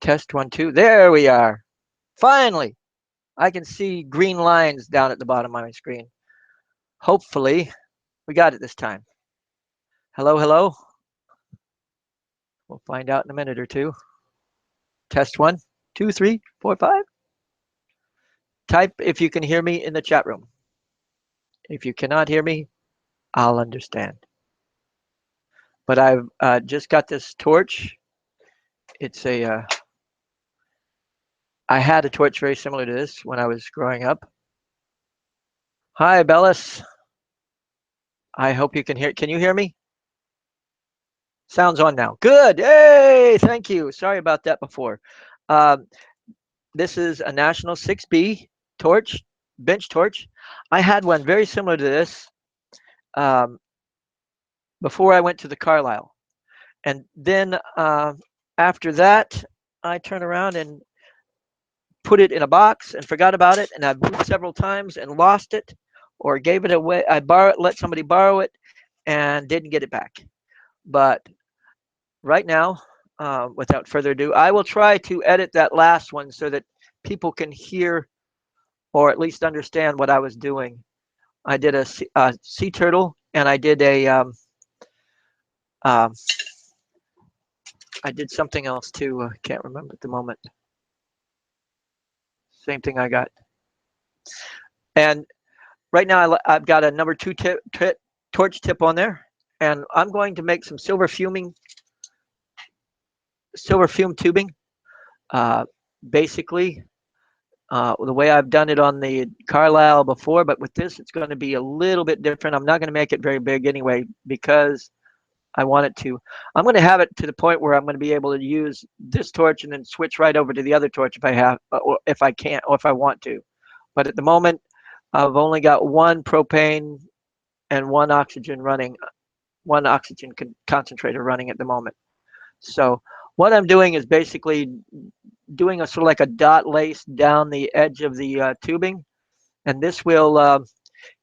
Test 1, 2. There we are. Finally, I can see green lines down at the bottom of my screen. Hopefully, we got it this time. Hello, hello. We'll find out in a minute or two. Test 1, 2, 3, 4, 5. Type if you can hear me in the chat room. If you cannot hear me, I'll understand. But I've just got this torch. It's a, I had a torch very similar to this when I was growing up. Hi, Bellis. I hope you can hear. Can you hear me? Sounds on now. Good. Hey, thank you. Sorry about that before. Um, this is a National 6B torch, bench torch. I had one very similar to this um, before I went to the Carlisle. And then after that, I turned around and put it in a box and forgot about it. And I've moved several times and lost it or gave it away. I let somebody borrow it and didn't get it back. But right now, without further ado, I will try to edit that last one so that people can hear or at least understand what I was doing. I did a sea turtle and I did a um, I did something else too. Can't remember at the moment. Same thing I got. And right now I've got a number 2 torch tip on there, and I'm going to make some silver fume tubing. Uh, basically, the way I've done it on the Carlisle before, but with this, it's going to be a little bit different. I'm not going to make it very big anyway because I want it to. I'm going to have it to the point where I'm going to be able to use this torch and then switch right over to the other torch if I have, or if I can't, or if I want to. But at the moment, I've only got one propane and one oxygen running, one oxygen concentrator running at the moment. So what I'm doing is basically doing a sort of like a dot lace down the edge of the tubing, and this will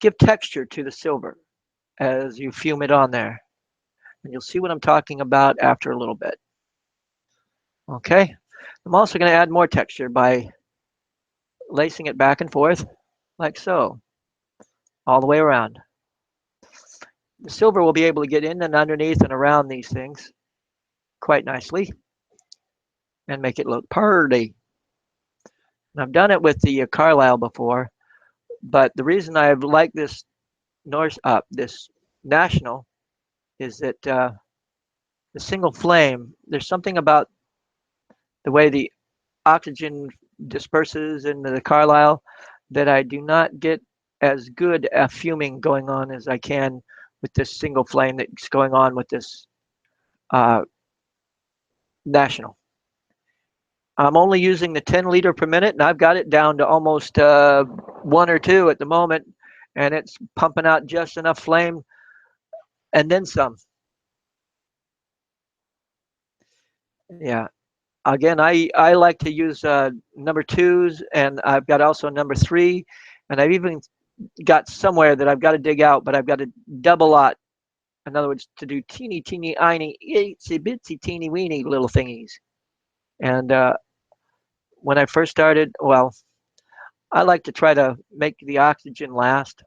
give texture to the silver as you fume it on there. And you'll see what I'm talking about after a little bit. Okay, I'm also going to add more texture by lacing it back and forth like so, all the way around. The silver will be able to get in and underneath and around these things quite nicely and make it look pretty. And I've done it with the Carlisle before, but the reason I like this this National is that the single flame, there's something about the way the oxygen disperses into the Carlisle that I do not get as good a fuming going on as I can with this single flame that's going on with this National. I'm only using the 10 liter per minute, and I've got it down to almost 1 or 2 at the moment, and it's pumping out just enough flame and then some. Yeah. Again, I like to use number 2s, and I've got also number 3, and I've even got somewhere that I've got to dig out, but I've got a double lot. In other words, to do teeny, teeny, tiny, itsy bitsy, teeny weeny little thingies. And when I first started, well, I like to try to make the oxygen last.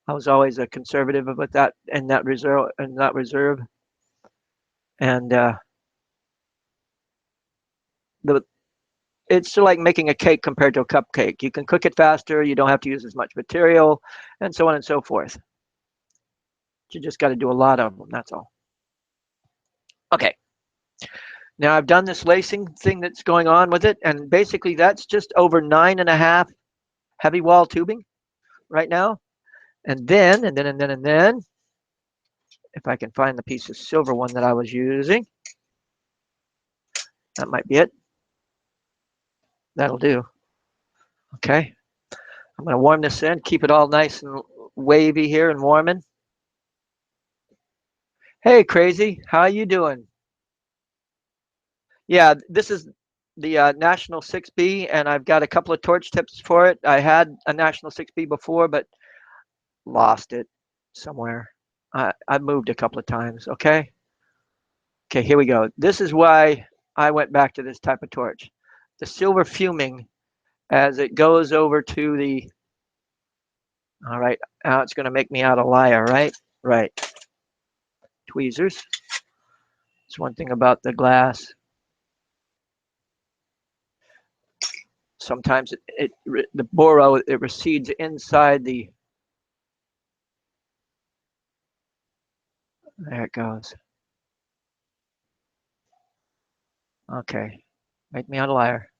I was always a conservative about that and that reserve. And the it's sort of like making a cake compared to a cupcake. You can cook it faster. You don't have to use as much material, and so on and so forth. You just got to do a lot of them. That's all. Okay. Now I've done this lacing thing that's going on with it, and basically that's just over 9.5 heavy wall tubing right now. And then, if I can find the piece of silver one that I was using, that might be it. That'll do. Okay. I'm going to warm this in, keep it all nice and wavy here and warming. Hey, Crazy, how you doing? Yeah, this is the National 6B, and I've got a couple of torch tips for it. I had a National 6B before, but lost it somewhere. I moved a couple of times, okay? Okay, here we go. This is why I went back to this type of torch. The silver fuming, as it goes over to the, all right, now it's going to make me out a liar, right? Right. Tweezers. It's one thing about the glass. Sometimes the boro, it recedes inside the, there it goes. Okay. Make me out a liar.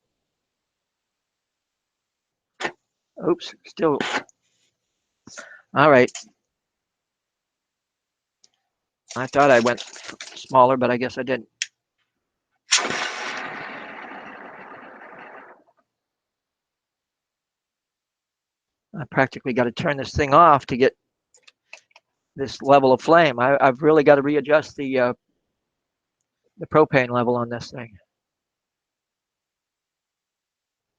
Oops, still. All right. I thought I went smaller, but I guess I didn't. I practically got to turn this thing off to get this level of flame. I've really got to readjust the propane level on this thing.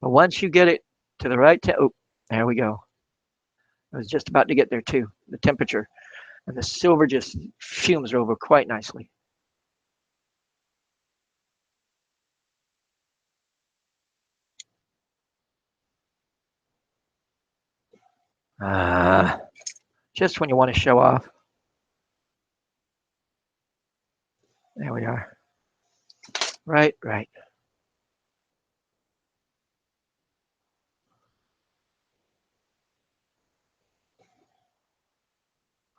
But once you get it to the right, oh, there we go. I was just about to get there too, the temperature. And the silver just fumes over quite nicely. Just when you want to show off. There we are. Right, right.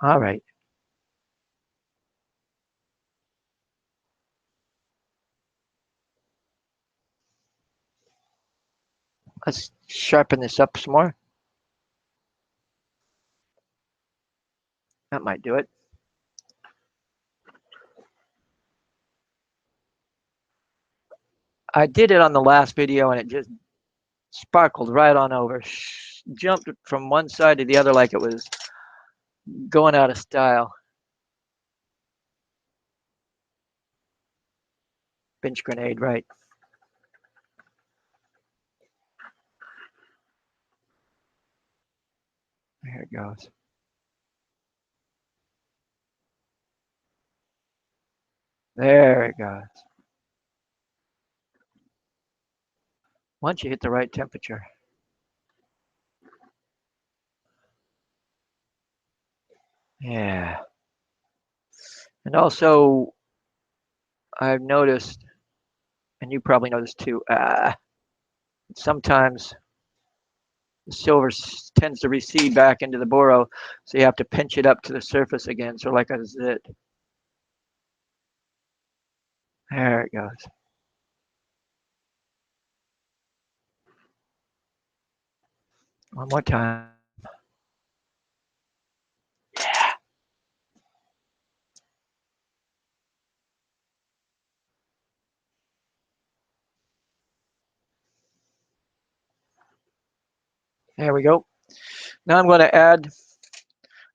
All right. Let's sharpen this up some more. That might do it. I did it on the last video and it just sparkled right on over. Jumped from one side to the other like it was going out of style. Bench grenade, right. There it goes. There it goes. Once you hit the right temperature. Yeah. And also, I've noticed, and you probably noticed too, sometimes the silver tends to recede back into the boro, so you have to pinch it up to the surface again, so like a zit. There it goes. One more time. Yeah. There we go. Now I'm going to add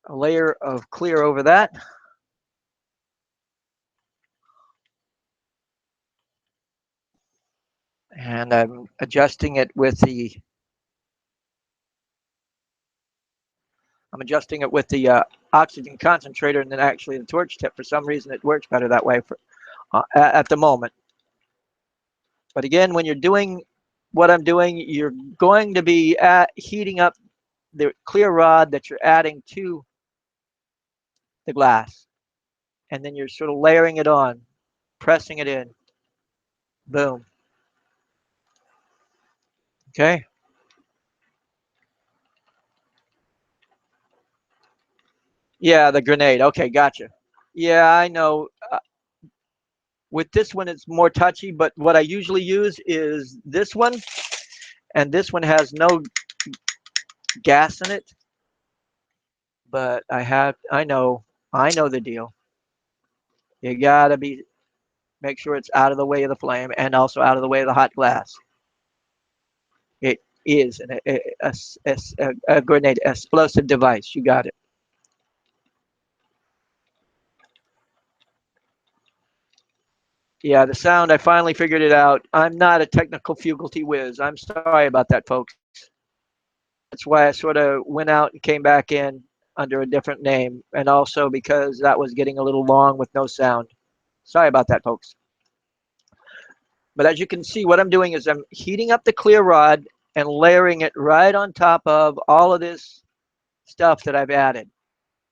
a layer of clear over that. And I'm adjusting it with the oxygen concentrator and then actually the torch tip. For some reason, it works better that way at the moment. But again, when you're doing what I'm doing, you're going to be heating up the clear rod that you're adding to the glass. And then you're sort of layering it on, pressing it in. Boom. Okay. Yeah, the grenade. Okay, gotcha. Yeah, I know. With this one, it's more touchy, but what I usually use is this one, and this one has no gas in it. But I know the deal. You gotta make sure it's out of the way of the flame and also out of the way of the hot glass. It is a grenade explosive device. You got it. Yeah, the sound, I finally figured it out. I'm not a technical fugalty whiz. I'm sorry about that, folks. That's why I sort of went out and came back in under a different name, and also because that was getting a little long with no sound. Sorry about that, folks. But as you can see, what I'm doing is I'm heating up the clear rod and layering it right on top of all of this stuff that I've added.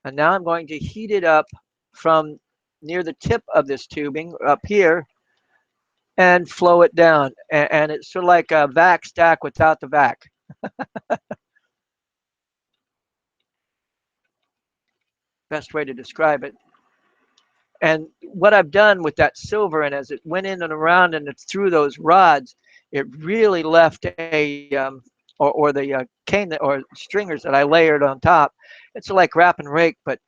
And now I'm going to heat it up from near the tip of this tubing up here and flow it down. And it's sort of like a vac stack without the vac. Best way to describe it. And what I've done with that silver, and as it went in and around and it's through those rods, it really left or the cane that, or stringers that I layered on top. It's like wrap and rake, but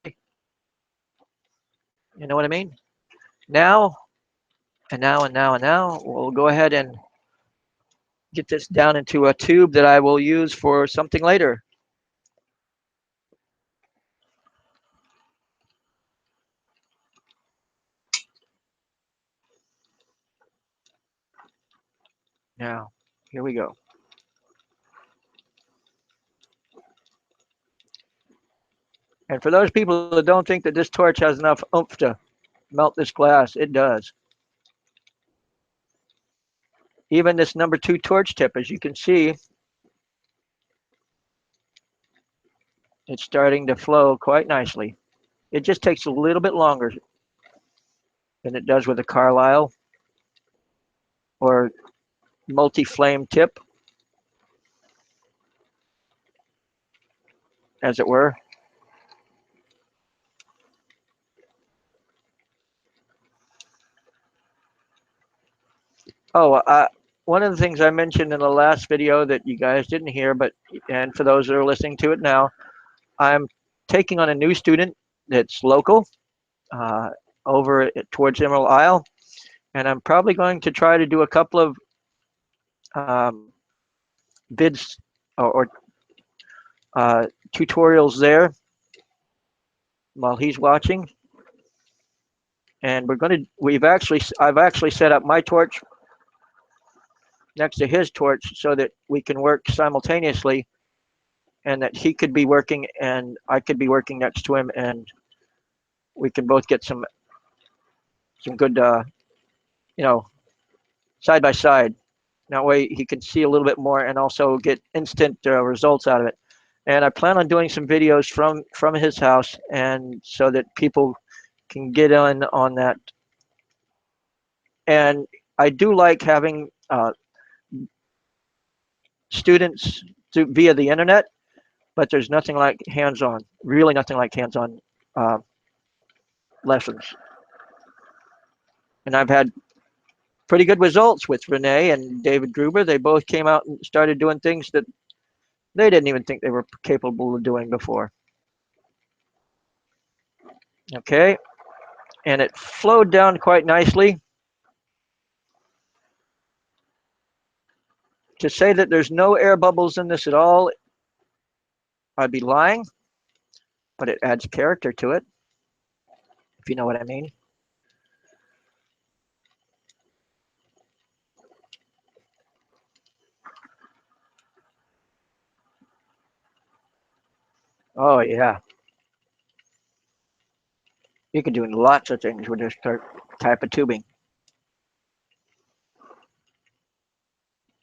you know what I mean? Now, and now, and now, and now, we'll go ahead and get this down into a tube that I will use for something later. Now, here we go. And for those people that don't think that this torch has enough oomph to melt this glass, it does. Even this #2 torch tip, as you can see, it's starting to flow quite nicely. It just takes a little bit longer than it does with a Carlisle or multi-flame tip, as it were. Oh, one of the things I mentioned in the last video that you guys didn't hear, and for those that are listening to it now, I'm taking on a new student that's local uh, over towards Emerald Isle, and I'm probably going to try to do a couple of vids or tutorials there while he's watching. And I've actually set up my torch next to his torch so that we can work simultaneously, and that he could be working and I could be working next to him, and we can both get some good you know, side by side. That way he can see a little bit more and also get instant results out of it. And I plan on doing some videos from his house, and so that people can get in on that. And I do like having students via the internet, but there's nothing like hands-on, really nothing like hands-on uh, lessons. And I've had pretty good results with Renee and David Gruber. They both came out and started doing things that they didn't even think they were capable of doing before. Okay, and it flowed down quite nicely. To say that there's no air bubbles in this at all, I'd be lying, but it adds character to it, if you know what I mean. Oh yeah, you can do lots of things with this type of tubing.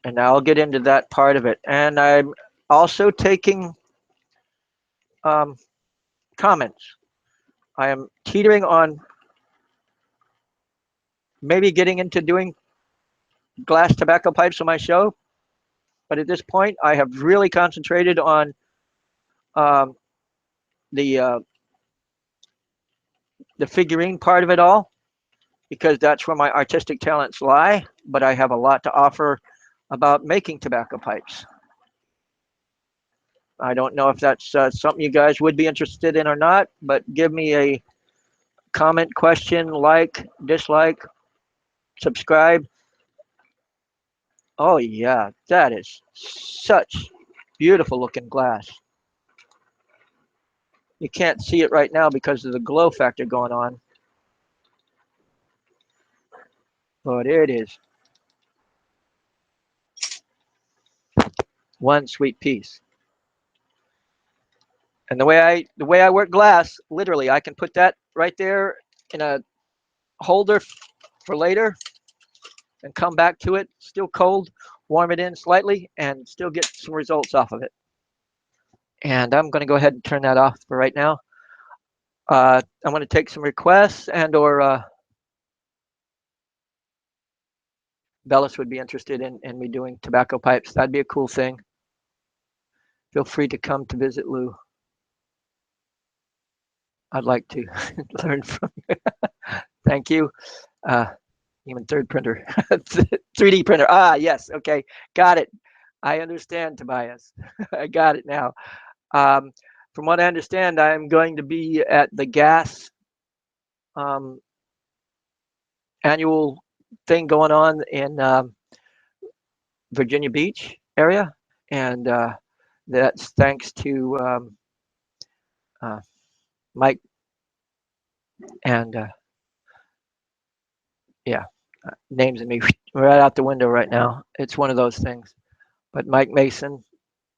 And I'll get into that part of it. And I'm also taking um, comments. I am teetering on maybe getting into doing glass tobacco pipes on my show, but at this point, I have really concentrated on um, the uh, the figurine part of it all, because that's where my artistic talents lie. But I have a lot to offer about making tobacco pipes. I don't know if that's something you guys would be interested in or not, but give me a comment, question, like, dislike, subscribe. Oh yeah, that is such beautiful looking glass. You can't see it right now because of the glow factor going on, but it is one sweet piece. And the way I work glass, literally, I can put that right there in a holder for later, and come back to it, still cold, warm it in slightly, and still get some results off of it. And I'm going to go ahead and turn that off for right now. I'm going to take some requests, and or Bellis would be interested in me doing tobacco pipes. That'd be a cool thing. Feel free to come to visit Lou. I'd like to learn from you. Thank you. Even third printer, 3D printer. Ah, yes. Okay. Got it. I understand, Tobias. I got it now. Um, from what I understand, I'm going to be at the gas um, annual thing going on in Virginia Beach area. And that's thanks to uh, Mike and yeah, names of me right out the window right now. It's one of those things. But Mike Mason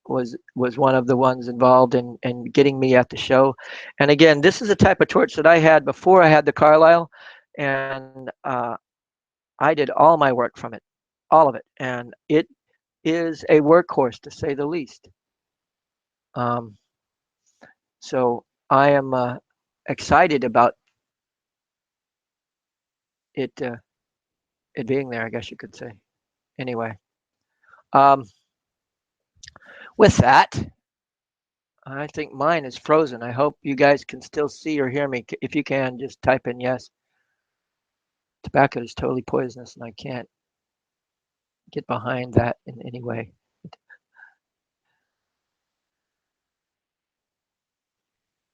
was one of the ones involved in getting me at the show. And again, this is a type of torch that I had before I had the Carlisle, and I did all my work from it, all of it, and it is a workhorse to say the least. Um, so I am excited about it it being there, I guess you could say. Anyway, um, with that, I think mine is frozen. I hope you guys can still see or hear me. If you can, just type in yes. Tobacco is totally poisonous, and I can't get behind that in any way.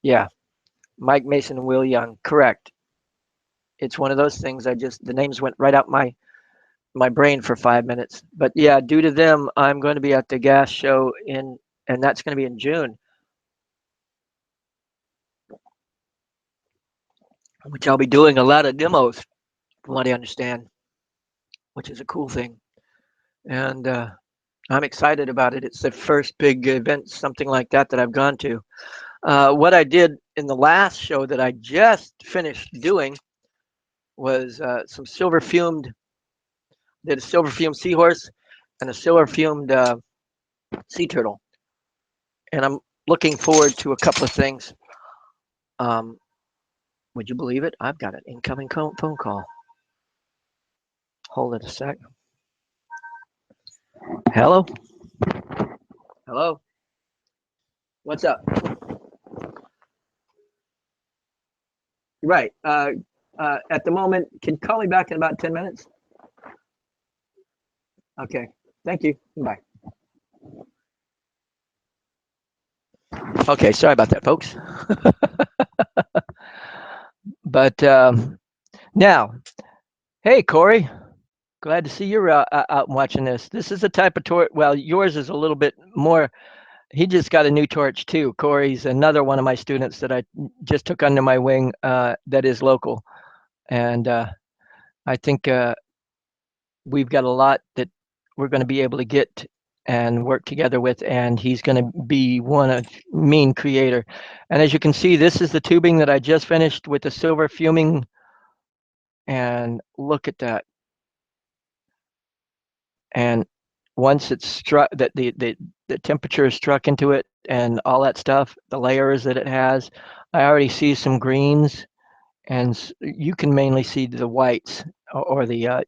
Yeah, Mike Mason and Will Young, correct. It's one of those things. The names went right out my brain for 5 minutes. But yeah, due to them, I'm going to be at the gas show and that's going to be in June, which I'll be doing a lot of demos, from what I understand, which is a cool thing. And I'm excited about it. It's the first big event, something like that I've gone to. What I did in the last show that I just finished doing was some silver fumed. Did a silver fumed seahorse and a silver fumed sea turtle, and I'm looking forward to a couple of things. Um, would you believe it? I've got an incoming phone call. Hold it a sec. Hello. Hello. What's up? Right. At the moment, can you call me back in about 10 minutes? Okay. Thank you. Bye. Okay. Sorry about that, folks. But now, hey, Corey. Glad to see you're out watching this. This is a type of torch. Well, yours is a little bit more. He just got a new torch too. Corey's another one of my students that I just took under my wing that is local. And I think we've got a lot that we're going to be able to get and work together with. And he's going to be one mean creator. And as you can see, this is the tubing that I just finished with the silver fuming. And look at that. And once it's struck, that the temperature is struck into it and all that stuff, the layers that it has, I already see some greens, and you can mainly see the whites or the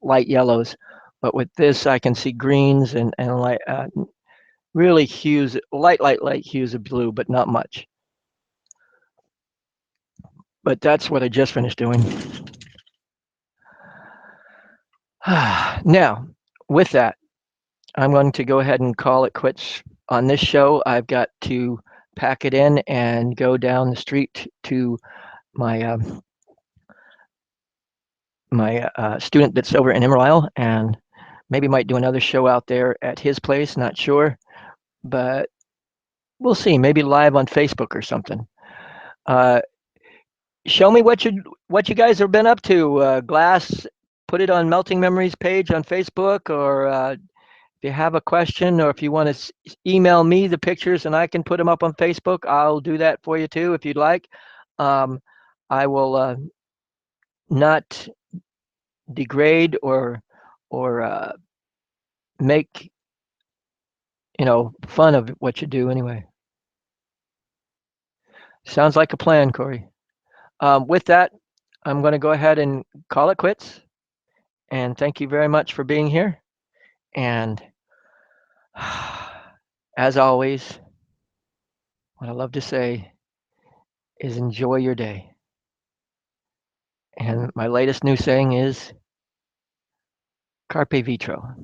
light yellows. But with this, I can see greens and light, really hues, light hues of blue, but not much. But that's what I just finished doing. Now, with that, I'm going to go ahead and call it quits on this show. I've got to pack it in and go down the street to my student that's over in Emerald Isle, and maybe might do another show out there at his place. Not sure, but we'll see. Maybe live on Facebook or something. Show me what you guys have been up to. Glass, put it on Melting Memories page on Facebook, or if you have a question, or if you want to email me the pictures and I can put them up on Facebook, I'll do that for you too if you'd like. I will not degrade or make fun of what you do anyway. Sounds like a plan, Corey. With that, I'm going to go ahead and call it quits. And thank you very much for being here. And as always, what I love to say is enjoy your day. And my latest new saying is carpe vitro.